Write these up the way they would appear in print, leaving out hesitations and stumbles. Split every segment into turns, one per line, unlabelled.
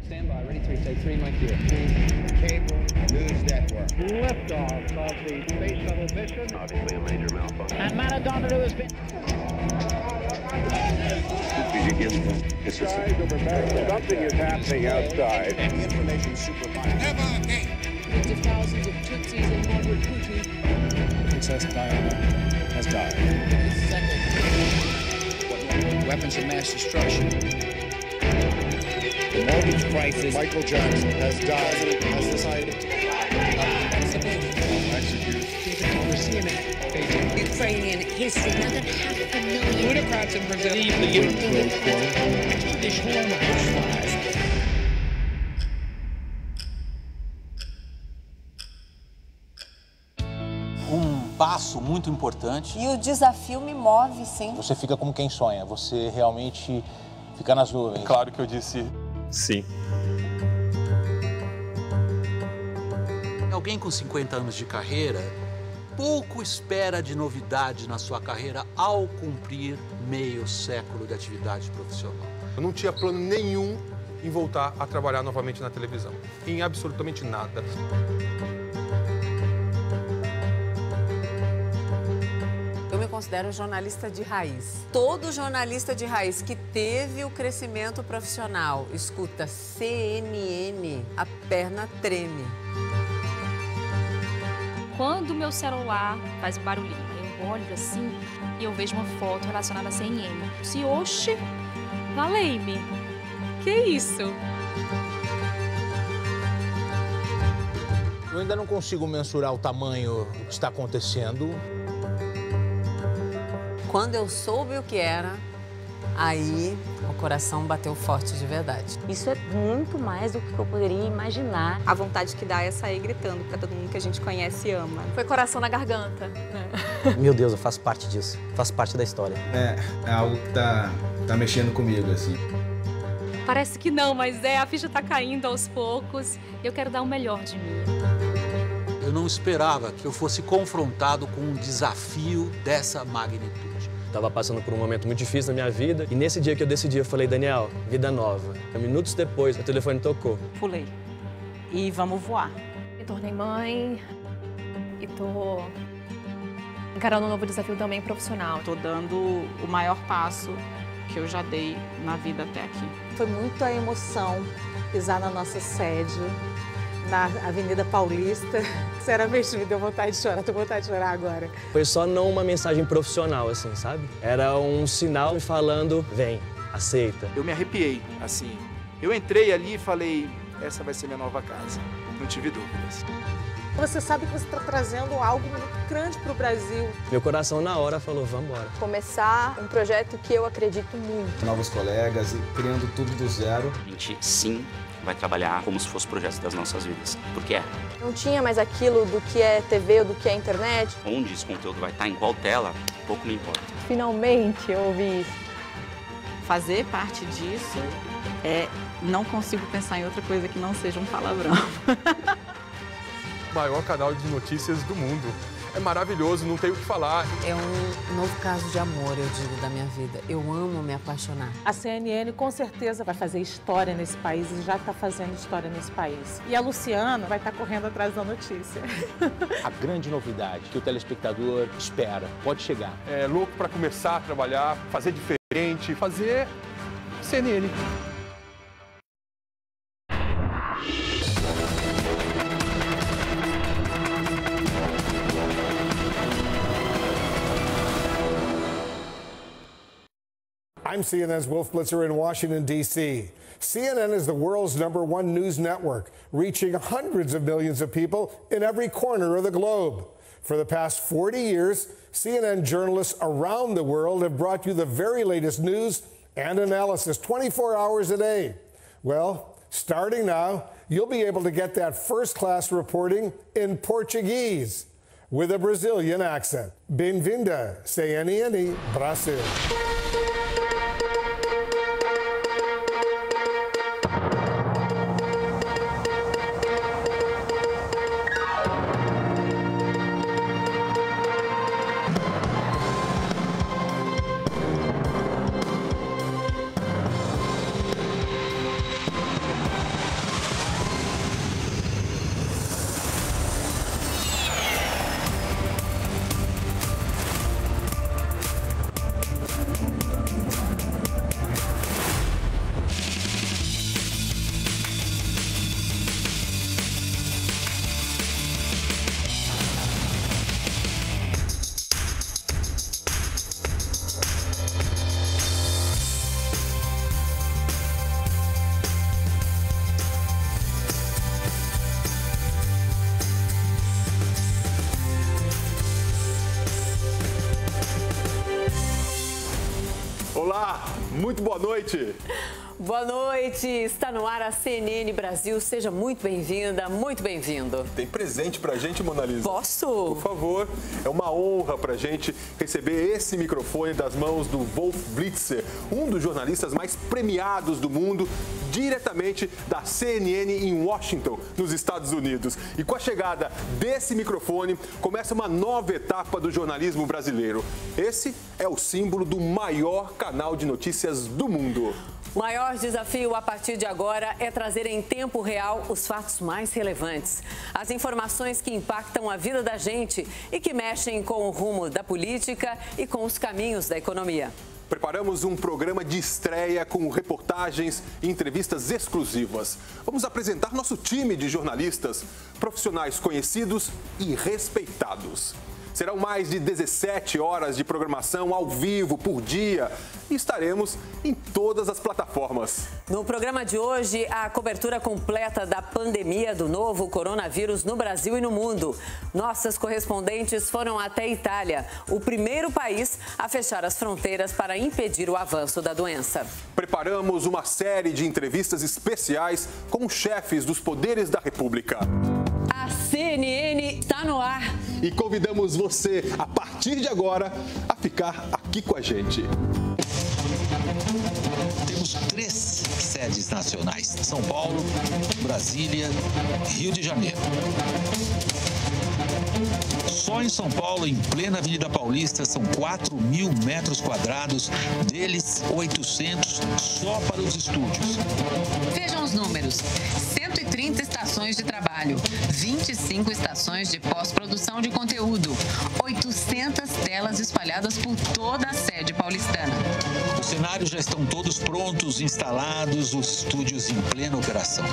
Stand by, ready 3, take 3, Mike here.
Cable News Network.
Liftoff of the Space Shuttle mission.
Obviously a major malfunction.
And man odometer has been...
Something is happening outside. And the information supervised. Never again.
Tens of thousands of Tutsis and Margaret Putin.
Princess Diana has died.
Weapons of mass destruction.
The mortgage crisis. Michael Jackson has died. Has decided.
Ukrainian history, more than 500,000
Plutocrats in Brazil.
Passo muito importante.
E o desafio me move, sim.
Você fica como quem sonha, você realmente fica nas nuvens.
Claro que eu disse sim.
Alguém com 50 anos de carreira pouco espera de novidade na sua carreira ao cumprir meio século de atividade profissional.
Eu não tinha plano nenhum em voltar a trabalhar novamente na televisão. Em absolutamente nada.
Eu me considero jornalista de raiz. Todo jornalista de raiz que teve o crescimento profissional, escuta CNN, a perna treme.
Quando o meu celular faz barulhinho, eu olho assim e eu vejo uma foto relacionada à CNN. Se, oxe, valei-me. Que isso?
Eu ainda não consigo mensurar o tamanho do que está acontecendo.
Quando eu soube o que era, aí o coração bateu forte de verdade.
Isso é muito mais do que eu poderia imaginar.
A vontade que dá é sair gritando para todo mundo que a gente conhece e ama.
Foi coração na garganta, né?
Meu Deus, eu faço parte disso. Faço parte da história.
É algo que tá mexendo comigo, assim.
Parece que não, mas a ficha tá caindo aos poucos. Eu quero dar o melhor de mim.
Eu não esperava que eu fosse confrontado com um desafio dessa magnitude.
Estava passando por um momento muito difícil na minha vida e nesse dia que eu decidi, eu falei, Daniel, vida nova. Minutos depois, o telefone tocou.
Pulei. E vamos voar.
Me tornei mãe e tô encarando um novo desafio também profissional.
Tô dando o maior passo que eu já dei na vida até aqui.
Foi muita emoção pisar na nossa sede, na Avenida Paulista. Sinceramente, me deu vontade de chorar, tô com vontade de chorar agora.
Foi só não uma mensagem profissional, assim, sabe? Era um sinal me falando, vem, aceita.
Eu me arrepiei, assim. Eu entrei ali e falei, essa vai ser minha nova casa. Não tive dúvidas.
Você sabe que você está trazendo algo muito grande para o Brasil.
Meu coração na hora falou, vamos embora.
Começar um projeto que eu acredito muito.
Novos colegas e criando tudo do zero.
A gente, sim, vai trabalhar como se fosse o projeto das nossas vidas. Porque é.
Não tinha mais aquilo do que é TV ou do que é internet.
Onde esse conteúdo vai estar, em qual tela, pouco me importa.
Finalmente eu ouvi isso. Fazer parte disso não consigo pensar em outra coisa que não seja um palavrão.
O maior canal de notícias do mundo. É maravilhoso, não tenho o que falar.
É um novo caso de amor, eu digo, da minha vida. Eu amo me apaixonar.
A CNN com certeza vai fazer história nesse país e já está fazendo história nesse país. E a Luciana vai estar correndo atrás da notícia.
A grande novidade que o telespectador espera pode chegar.
É louco para começar a trabalhar, fazer diferente, fazer CNN.
I'm CNN's Wolf Blitzer in Washington, D.C. CNN is the world's #1 news network, reaching hundreds of millions of people in every corner of the globe. For the past 40 years, CNN journalists around the world have brought you the very latest news and analysis 24 hours a day. Well, starting now, you'll be able to get that first-class reporting in Portuguese with a Brazilian accent. Bem-vinda, CNN Brasil.
muito boa noite.
Boa noite, está no ar a CNN Brasil. Seja muito bem-vinda, muito bem-vindo.
Tem presente pra gente, Mona Lisa?
Posso?
Por favor, é uma honra pra gente receber esse microfone das mãos do Wolf Blitzer, um dos jornalistas mais premiados do mundo, diretamente da CNN em Washington, nos Estados Unidos. E com a chegada desse microfone, começa uma nova etapa do jornalismo brasileiro. Esse é o símbolo do maior canal de notícias do mundo.
O maior desafio a partir de agora é trazer em tempo real os fatos mais relevantes. As informações que impactam a vida da gente e que mexem com o rumo da política e com os caminhos da economia.
Preparamos um programa de estreia com reportagens e entrevistas exclusivas. Vamos apresentar nosso time de jornalistas, profissionais conhecidos e respeitados. Serão mais de 17 horas de programação ao vivo por dia e estaremos em todas as plataformas.
No programa de hoje, a cobertura completa da pandemia do novo coronavírus no Brasil e no mundo. Nossas correspondentes foram até a Itália, o primeiro país a fechar as fronteiras para impedir o avanço da doença.
Preparamos uma série de entrevistas especiais com chefes dos poderes da República.
A CNN está no ar.
E convidamos você, a partir de agora, a ficar aqui com a gente.
Temos 3 sedes nacionais: São Paulo, Brasília, Rio de Janeiro. Só em São Paulo, em plena Avenida Paulista, são 4.000 metros quadrados, deles 800 só para os estúdios.
Vejam os números: 130 estações de trabalho, 25 estações de pós-produção de conteúdo, 800 telas espalhadas por toda a sede paulistana.
Os cenários já estão todos prontos, instalados, os estúdios em plena operação.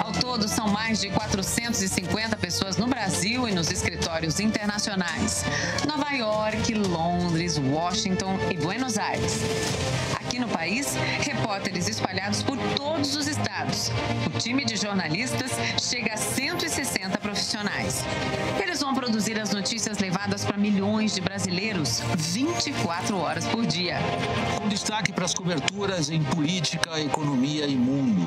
Ao todo, são mais de 450 pessoas no Brasil e nos escritórios internacionais: Nova York, Londres, Washington e Buenos Aires. Aqui no país, repórteres espalhados por todos os estados. O time de jornalistas chega a 160 profissionais. Eles vão produzir as notícias levadas para milhões de brasileiros 24 horas por dia.
Com destaque para as coberturas em política, economia e mundo.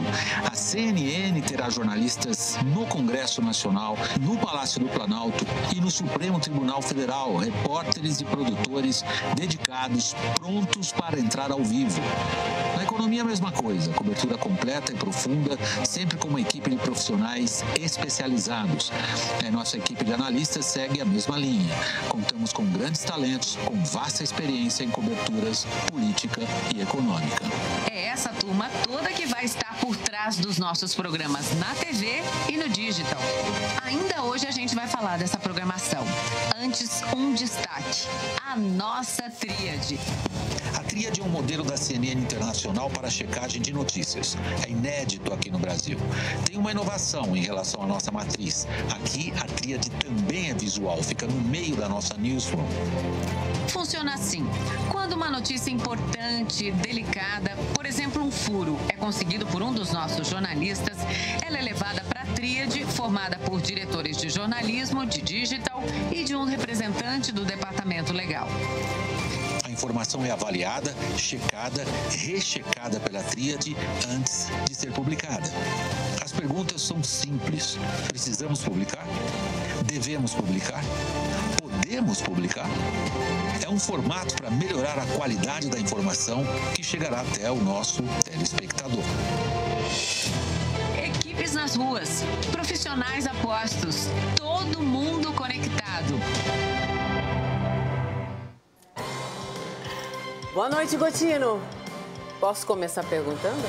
A CNN terá jornalistas no Congresso Nacional, no Palácio do Planalto e no Supremo Tribunal Federal. Repórteres e produtores dedicados, prontos para entrar ao vivo. Na economia, a mesma coisa. Cobertura completa e profunda, sempre com uma equipe de profissionais especializados. Nossa equipe de analistas segue a mesma linha. Contamos com grandes talentos, com vasta experiência em coberturas política e econômica.
É essa turma toda que vai estar por trás dos nossos programas na TV e no digital. Ainda hoje a gente vai falar dessa programação. Antes, um destaque: a nossa tríade.
A tríade é um modelo da CNN Internacional para a checagem de notícias. É inédito aqui no Brasil. Tem uma inovação em relação à nossa matriz. Aqui, a tríade também é visual, fica no meio da nossa newsroom.
Funciona assim: quando uma notícia importante, delicada, por exemplo, um furo, é conseguido por um dos nossos jornalistas, ela é levada para a tríade, formada por diretores de jornalismo, de digital e de um representante do departamento legal.
A informação é avaliada, checada, rechecada pela tríade antes de ser publicada. As perguntas são simples: precisamos publicar? Devemos publicar? Podemos publicar? É um formato para melhorar a qualidade da informação que chegará até o nosso telespectador.
Equipes nas ruas, profissionais a postos, todo mundo conectado.
Boa noite, Gotino. Posso começar perguntando?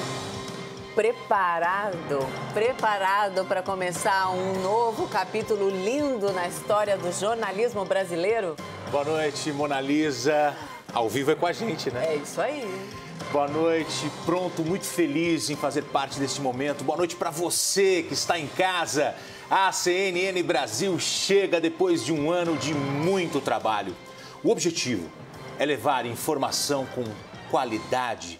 Preparado para começar um novo capítulo lindo na história do jornalismo brasileiro?
Boa noite, Mona Lisa. Ao vivo é com a gente, né?
É isso aí.
Boa noite, pronto, muito feliz em fazer parte deste momento. Boa noite para você que está em casa. A CNN Brasil chega depois de um ano de muito trabalho. O objetivo é levar informação com qualidade,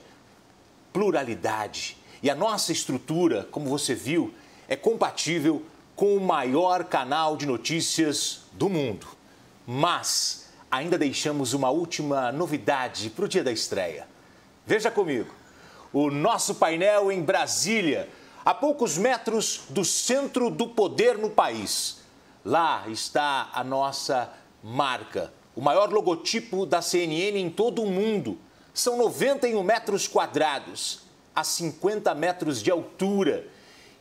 pluralidade. E a nossa estrutura, como você viu, é compatível com o maior canal de notícias do mundo. Mas ainda deixamos uma última novidade para o dia da estreia. Veja comigo, o nosso painel em Brasília, a poucos metros do centro do poder no país. Lá está a nossa marca, o maior logotipo da CNN em todo o mundo. São 91 metros quadrados, a 50 metros de altura.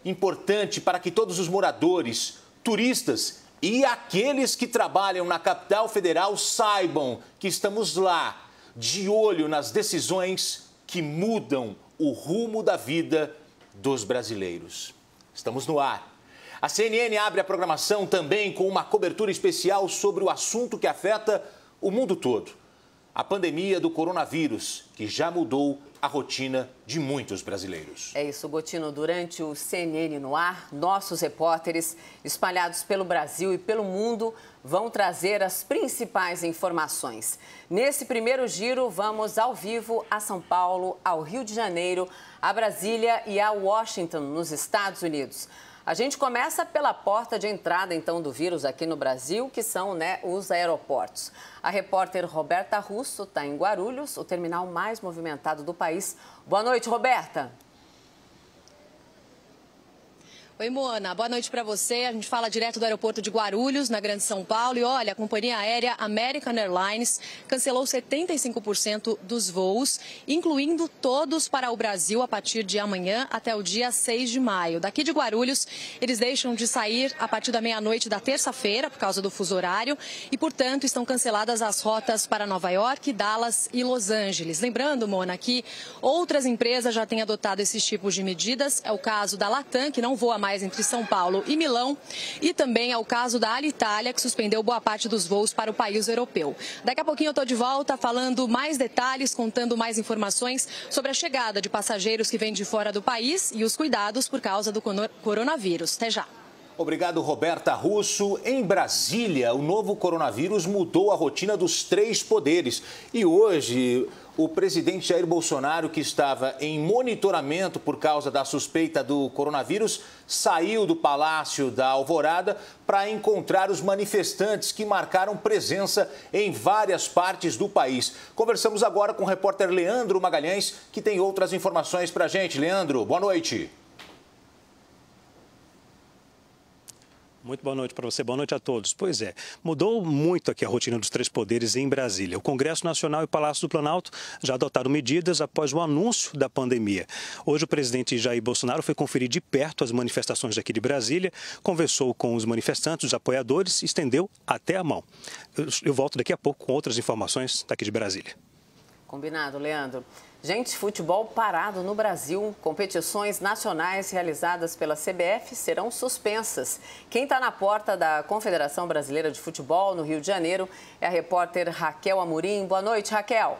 Importante para que todos os moradores, turistas e aqueles que trabalham na capital federal saibam que estamos lá, de olho nas decisões que mudam o rumo da vida dos brasileiros. Estamos no ar. A CNN abre a programação também com uma cobertura especial sobre o assunto que afeta o mundo todo. A pandemia do coronavírus, que já mudou a rotina de muitos brasileiros.
É isso, Gotino. Durante o CNN no ar, nossos repórteres espalhados pelo Brasil e pelo mundo vão trazer as principais informações. Nesse primeiro giro, vamos ao vivo a São Paulo, ao Rio de Janeiro, a Brasília e a Washington, nos Estados Unidos. A gente começa pela porta de entrada, então, do vírus aqui no Brasil, que são, os aeroportos. A repórter Roberta Russo está em Guarulhos, o terminal mais movimentado do país. Boa noite, Roberta.
Oi, Moana. Boa noite para você. A gente fala direto do aeroporto de Guarulhos, na Grande São Paulo. E olha, a companhia aérea American Airlines cancelou 75% dos voos, incluindo todos para o Brasil a partir de amanhã até o dia 6 de maio. Daqui de Guarulhos, eles deixam de sair a partir da meia-noite da terça-feira, por causa do fuso horário. E, portanto, estão canceladas as rotas para Nova York, Dallas e Los Angeles. Lembrando, Mona, que outras empresas já têm adotado esses tipos de medidas. É o caso da Latam, que não voa mais entre São Paulo e Milão, e também é o caso da Alitalia, que suspendeu boa parte dos voos para o país europeu. Daqui a pouquinho eu estou de volta falando mais detalhes, contando mais informações sobre a chegada de passageiros que vêm de fora do país e os cuidados por causa do coronavírus. Até já.
Obrigado, Roberta Russo. Em Brasília, o novo coronavírus mudou a rotina dos três poderes. E hoje, o presidente Jair Bolsonaro, que estava em monitoramento por causa da suspeita do coronavírus, saiu do Palácio da Alvorada para encontrar os manifestantes que marcaram presença em várias partes do país. Conversamos agora com o repórter Leandro Magalhães, que tem outras informações para a gente. Leandro, boa noite.
Muito boa noite para você, boa noite a todos. Pois é, mudou muito aqui a rotina dos três poderes em Brasília. O Congresso Nacional e o Palácio do Planalto já adotaram medidas após o anúncio da pandemia. Hoje o presidente Jair Bolsonaro foi conferir de perto as manifestações aqui de Brasília, conversou com os manifestantes, os apoiadores e estendeu até a mão. Eu volto daqui a pouco com outras informações daqui de Brasília.
Combinado, Leandro. Gente, futebol parado no Brasil. Competições nacionais realizadas pela CBF serão suspensas. Quem está na porta da Confederação Brasileira de Futebol, no Rio de Janeiro, é a repórter Raquel Amorim. Boa noite, Raquel.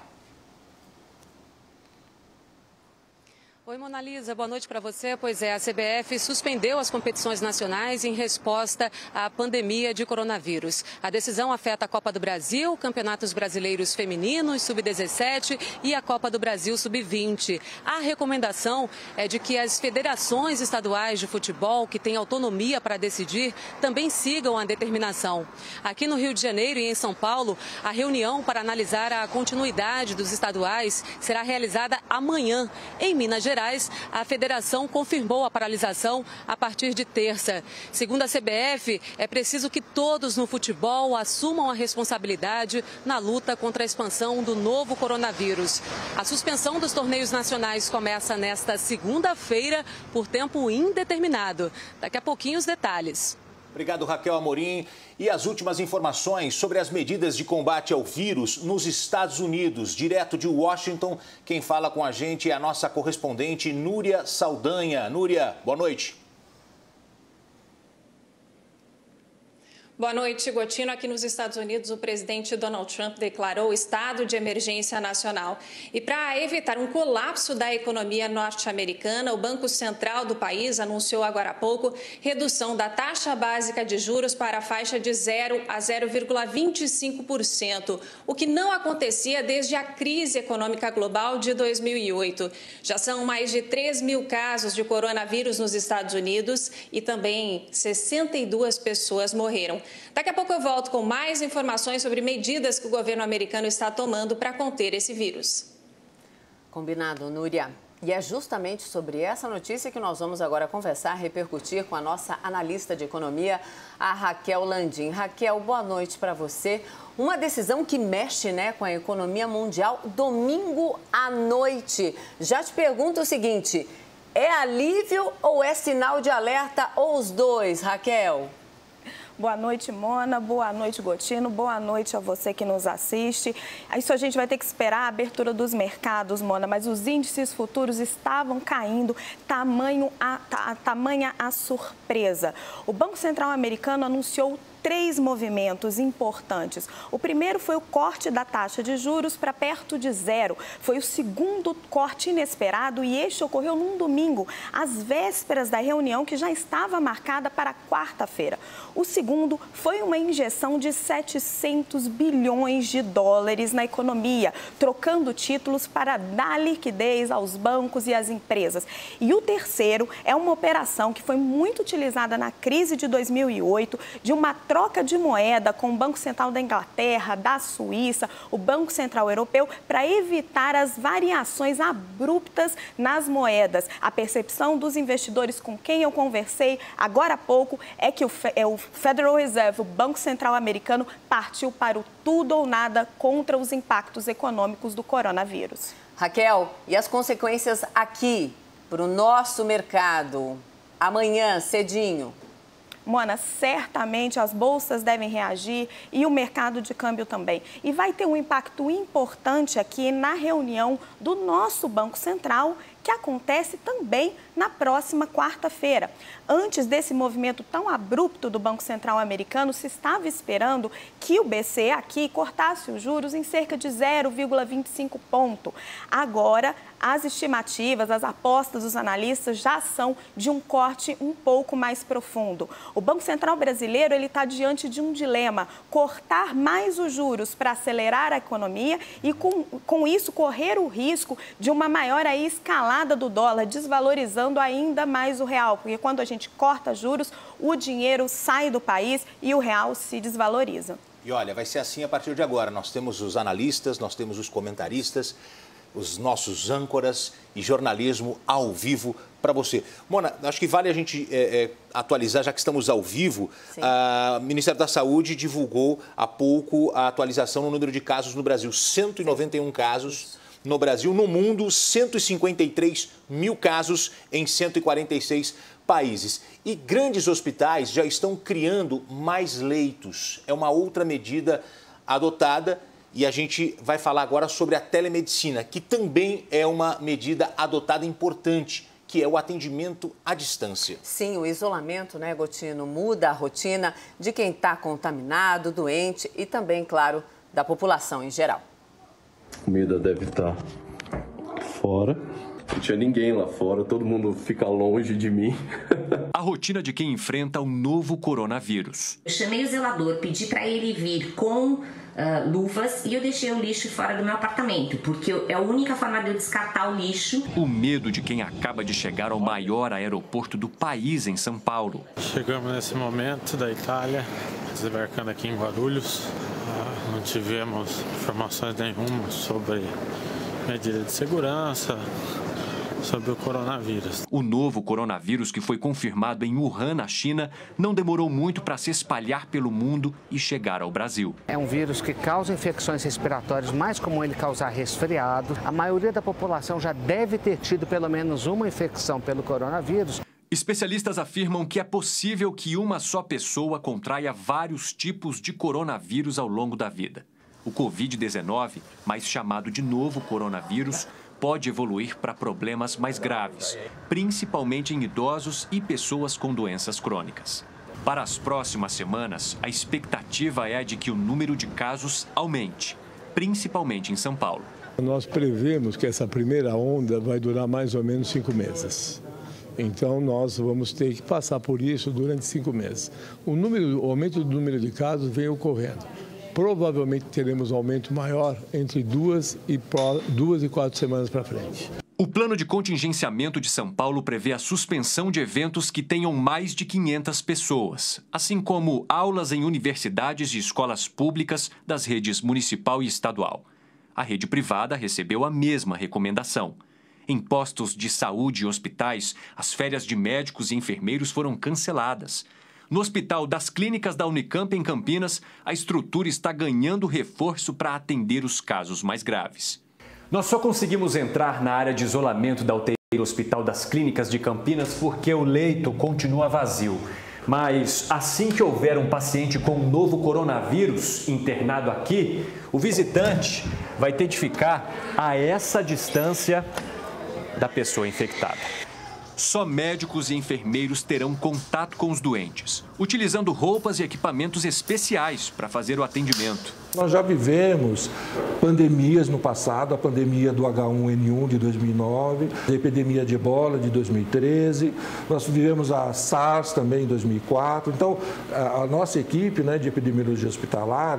Oi, Mona Lisa, boa noite para você. Pois é, a CBF suspendeu as competições nacionais em resposta à pandemia de coronavírus. A decisão afeta a Copa do Brasil, Campeonatos Brasileiros Femininos, Sub-17 e a Copa do Brasil Sub-20. A recomendação é de que as federações estaduais de futebol, que têm autonomia para decidir, também sigam a determinação. Aqui no Rio de Janeiro e em São Paulo, a reunião para analisar a continuidade dos estaduais será realizada amanhã. Em Minas Gerais, a federação confirmou a paralisação a partir de terça. Segundo a CBF, é preciso que todos no futebol assumam a responsabilidade na luta contra a expansão do novo coronavírus. A suspensão dos torneios nacionais começa nesta segunda-feira por tempo indeterminado. Daqui a pouquinho os detalhes.
Obrigado, Raquel Amorim. E as últimas informações sobre as medidas de combate ao vírus nos Estados Unidos, direto de Washington. Quem fala com a gente é a nossa correspondente Núria Saldanha. Núria, boa noite.
Boa noite, Gotino. Aqui nos Estados Unidos, o presidente Donald Trump declarou estado de emergência nacional. E para evitar um colapso da economia norte-americana, o Banco Central do país anunciou agora há pouco redução da taxa básica de juros para a faixa de 0 a 0,25%, o que não acontecia desde a crise econômica global de 2008. Já são mais de 3 mil casos de coronavírus nos Estados Unidos e também 62 pessoas morreram. Daqui a pouco eu volto com mais informações sobre medidas que o governo americano está tomando para conter esse vírus.
Combinado, Núria. E é justamente sobre essa notícia que nós vamos agora conversar, repercutir com a nossa analista de economia, a Raquel Landim. Raquel, boa noite para você. Uma decisão que mexe, com a economia mundial, domingo à noite. Já te pergunto o seguinte, é alívio ou é sinal de alerta ou os dois, Raquel?
Boa noite, Mona. Boa noite, Gotino. Boa noite a você que nos assiste. Isso a gente vai ter que esperar a abertura dos mercados, Mona, mas os índices futuros estavam caindo, tamanha a surpresa. O Banco Central americano anunciou 3 movimentos importantes. O primeiro foi o corte da taxa de juros para perto de zero. Foi o segundo corte inesperado e este ocorreu num domingo, às vésperas da reunião que já estava marcada para quarta-feira. O segundo foi uma injeção de 700 bilhões de dólares na economia, trocando títulos para dar liquidez aos bancos e às empresas. E o terceiro é uma operação que foi muito utilizada na crise de 2008, de uma troca de moeda com o Banco Central da Inglaterra, da Suíça, o Banco Central Europeu, para evitar as variações abruptas nas moedas. A percepção dos investidores com quem eu conversei agora há pouco é que o Federal Reserve, o Banco Central americano, partiu para o tudo ou nada contra os impactos econômicos do coronavírus.
Raquel, e as consequências aqui para o nosso mercado? Amanhã, cedinho.
Mona, certamente as bolsas devem reagir e o mercado de câmbio também. E vai ter um impacto importante aqui na reunião do nosso Banco Central, que acontece também na próxima quarta-feira. Antes desse movimento tão abrupto do Banco Central americano, se estava esperando que o BCE aqui cortasse os juros em cerca de 0,25 ponto. Agora, as estimativas, as apostas dos analistas já são de um corte um pouco mais profundo. O Banco Central brasileiro está diante de um dilema: cortar mais os juros para acelerar a economia e, com isso, correr o risco de uma maior escalada do dólar, desvalorizando ainda mais o real. Porque quando a gente corta juros, o dinheiro sai do país e o real se desvaloriza.
E olha, vai ser assim a partir de agora. Nós temos os analistas, nós temos os comentaristas, os nossos âncoras e jornalismo ao vivo para você. Mona, acho que vale a gente atualizar, já que estamos ao vivo. O Ministério da Saúde divulgou há pouco a atualização no número de casos no Brasil. 191 casos no Brasil. No mundo, 153 mil casos em 146 países. E grandes hospitais já estão criando mais leitos. É uma outra medida adotada. E a gente vai falar agora sobre a telemedicina, que também é uma medida adotada importante, que é o atendimento à distância.
Sim, o isolamento, Gotino, muda a rotina de quem está contaminado, doente e também, claro, da população em geral.
A comida deve estar fora. Não tinha ninguém lá fora, todo mundo fica longe de mim.
A rotina de quem enfrenta o novo coronavírus.
Eu chamei o zelador, pedi para ele vir com luvas e eu deixei o lixo fora do meu apartamento, porque é a única forma de eu descartar o lixo.
O medo de quem acaba de chegar ao maior aeroporto do país, em São Paulo.
Chegamos nesse momento da Itália, desembarcando aqui em Guarulhos. Não tivemos informações nenhuma sobre medida de segurança, sobre o coronavírus.
O novo coronavírus, que foi confirmado em Wuhan, na China, não demorou muito para se espalhar pelo mundo e chegar ao Brasil.
É um vírus que causa infecções respiratórias, mais comum ele causar resfriado. A maioria da população já deve ter tido pelo menos uma infecção pelo coronavírus.
Especialistas afirmam que é possível que uma só pessoa contraia vários tipos de coronavírus ao longo da vida. O Covid-19, mais chamado de novo coronavírus, pode evoluir para problemas mais graves, principalmente em idosos e pessoas com doenças crônicas. Para as próximas semanas, a expectativa é de que o número de casos aumente, principalmente em São Paulo.
Nós prevemos que essa primeira onda vai durar mais ou menos 5 meses. Então, nós vamos ter que passar por isso durante 5 meses. O aumento do número de casos vem ocorrendo. Provavelmente teremos um aumento maior entre 2 e 4 semanas para frente.
O plano de contingenciamento de São Paulo prevê a suspensão de eventos que tenham mais de 500 pessoas, assim como aulas em universidades e escolas públicas das redes municipal e estadual. A rede privada recebeu a mesma recomendação. Em postos de saúde e hospitais, as férias de médicos e enfermeiros foram canceladas. No Hospital das Clínicas da Unicamp, em Campinas, a estrutura está ganhando reforço para atender os casos mais graves.
Nós só conseguimos entrar na área de isolamento da UTI do Hospital das Clínicas de Campinas porque o leito continua vazio. Mas assim que houver um paciente com um novo coronavírus internado aqui, o visitante vai ter de ficar a essa distância da pessoa infectada.
Só médicos e enfermeiros terão contato com os doentes, utilizando roupas e equipamentos especiais para fazer o atendimento.
Nós já vivemos pandemias no passado, a pandemia do H1N1 de 2009, a epidemia de ebola de 2013, nós vivemos a SARS também em 2004. Então, a nossa equipe, né, de epidemiologia hospitalar,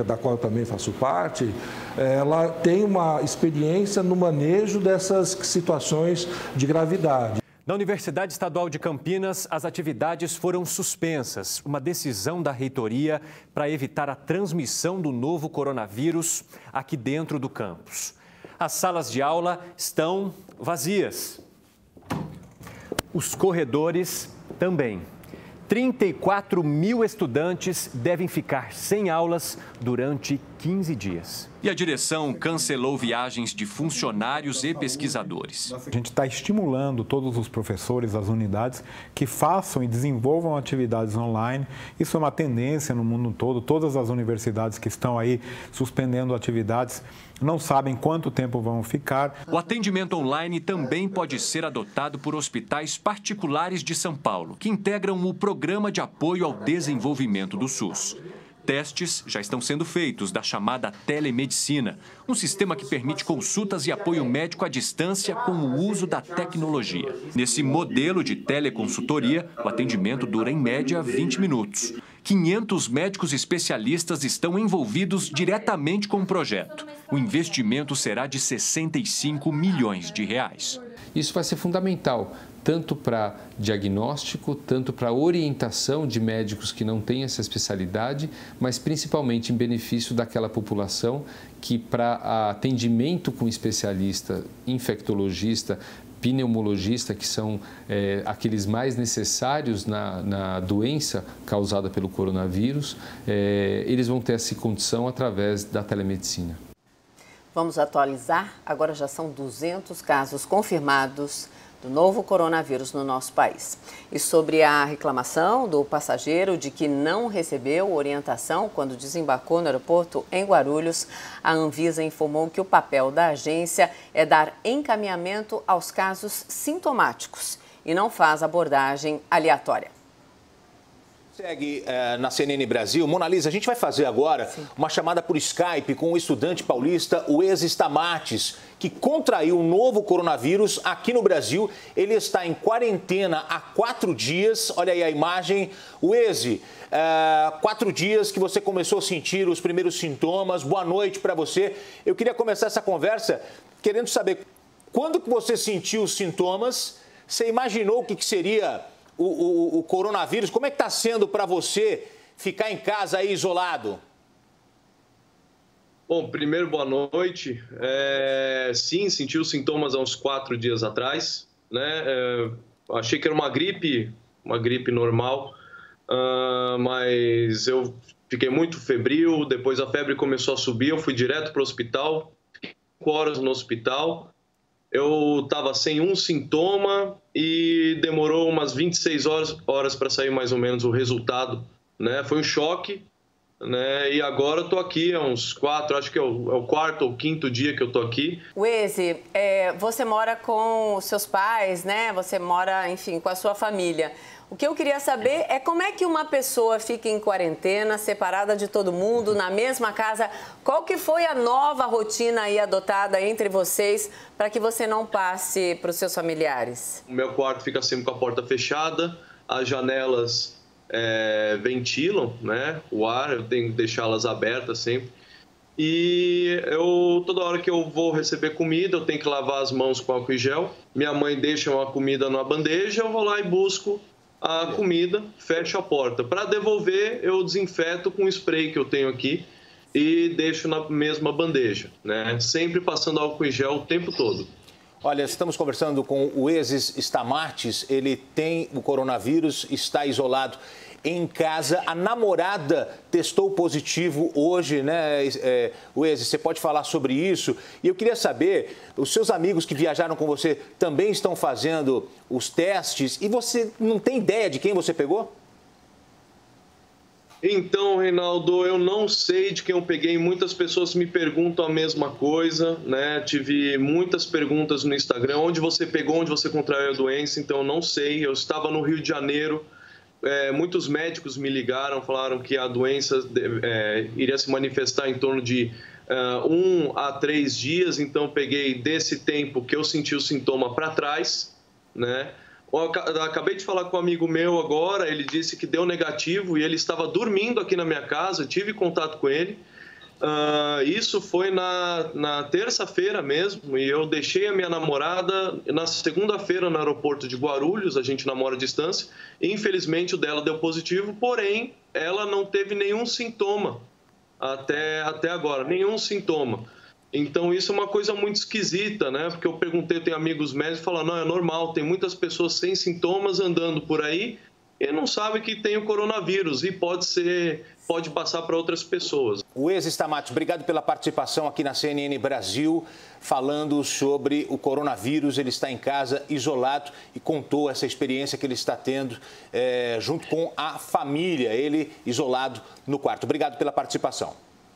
da qual eu também faço parte, ela tem uma experiência no manejo dessas situações de gravidade.
Na Universidade Estadual de Campinas, as atividades foram suspensas. Uma decisão da reitoria para evitar a transmissão do novo coronavírus aqui dentro do campus. As salas de aula estão vazias. Os corredores também. 34 mil estudantes devem ficar sem aulas durante 15 dias.
E a direção cancelou viagens de funcionários e pesquisadores.
A gente está estimulando todos os professores das unidades que façam e desenvolvam atividades online. Isso é uma tendência no mundo todo. Todas as universidades que estão aí suspendendo atividades não sabem quanto tempo vão ficar.
O atendimento online também pode ser adotado por hospitais particulares de São Paulo, que integram o Programa de Apoio ao Desenvolvimento do SUS. Testes já estão sendo feitos da chamada telemedicina, um sistema que permite consultas e apoio médico à distância com o uso da tecnologia. Nesse modelo de teleconsultoria, o atendimento dura em média 20 minutos. 500 médicos especialistas estão envolvidos diretamente com o projeto. O investimento será de 65 milhões de reais.
Isso vai ser fundamental, tanto para diagnóstico, tanto para orientação de médicos que não têm essa especialidade, mas principalmente em benefício daquela população que, para atendimento com especialista, infectologista, pneumologista, que são aqueles mais necessários na doença causada pelo coronavírus, eles vão ter essa condição através da telemedicina.
Vamos atualizar, agora já são 200 casos confirmados do novo coronavírus no nosso país. E sobre a reclamação do passageiro de que não recebeu orientação quando desembarcou no aeroporto em Guarulhos, a Anvisa informou que o papel da agência é dar encaminhamento aos casos sintomáticos e não faz abordagem aleatória.
Segue na CNN Brasil. Mona Lisa, a gente vai fazer agora uma chamada por Skype com o estudante paulista Wes Stamatis, que contraiu o novo coronavírus aqui no Brasil. Ele está em quarentena há 4 dias. Olha aí a imagem. Wes, 4 dias que você começou a sentir os primeiros sintomas. Boa noite para você. Eu queria começar essa conversa querendo saber quando que você sentiu os sintomas. Você imaginou o que seria o coronavírus? Como é que está sendo para você ficar em casa aí isolado?
Bom, primeiro, boa noite. Sim, senti os sintomas há uns 4 dias atrás, né? Achei que era uma gripe normal, mas eu fiquei muito febril, depois a febre começou a subir, eu fui direto para o hospital, fiquei 5 horas no hospital. Eu estava sem um sintoma e demorou umas 26 horas para sair mais ou menos o resultado, né? Foi um choque, né? E agora eu estou aqui há uns 4, acho que é o 4º ou 5º dia que eu estou aqui.
Wes, você mora com os seus pais, né? Você mora, enfim, com a sua família. O que eu queria saber é como é que uma pessoa fica em quarentena, separada de todo mundo, na mesma casa. Qual que foi a nova rotina aí adotada entre vocês para que você não passe para os seus familiares?
O meu quarto fica sempre com a porta fechada, as janelas ventilam, né, o ar, eu tenho que deixá-las abertas sempre. E toda hora que eu vou receber comida, eu tenho que lavar as mãos com álcool e gel. Minha mãe deixa uma comida numa bandeja, eu vou lá e busco a comida, fecho a porta. Para devolver, eu desinfeto com o spray que eu tenho aqui. e deixo na mesma bandeja, né? Sempre passando álcool em gel o tempo todo.
Olha, estamos conversando com o Uesis Stamatis, ele tem o coronavírus, está isolado em casa. A namorada testou positivo hoje, né, Uesis? Você pode falar sobre isso? E eu queria saber, os seus amigos que viajaram com você também estão fazendo os testes e você não tem ideia de quem você pegou?
Então, Reinaldo, eu não sei de quem eu peguei. Muitas pessoas me perguntam a mesma coisa, né? Tive muitas perguntas no Instagram. Onde você pegou, onde você contraiu a doença? Então, eu não sei. Eu estava no Rio de Janeiro. Muitos médicos me ligaram, falaram que a doença iria se manifestar em torno de 1 a 3 dias. Então, eu peguei desse tempo que eu senti o sintoma para trás, né? Eu acabei de falar com um amigo meu agora, ele disse que deu negativo e ele estava dormindo aqui na minha casa, tive contato com ele. Isso foi na terça-feira mesmo e eu deixei a minha namorada na segunda-feira no aeroporto de Guarulhos, a gente namora à distância, e infelizmente o dela deu positivo, porém ela não teve nenhum sintoma até agora, nenhum sintoma. Então, isso é uma coisa muito esquisita, né? Porque eu perguntei, eu tenho amigos médicos que falam, não, é normal, tem muitas pessoas sem sintomas andando por aí e não sabem que tem o coronavírus e pode passar para outras pessoas.
Uesis Stamatis, obrigado pela participação aqui na CNN Brasil, falando sobre o coronavírus. Ele está em casa, isolado, e contou essa experiência que ele está tendo junto com a família, ele isolado no quarto. Obrigado pela participação.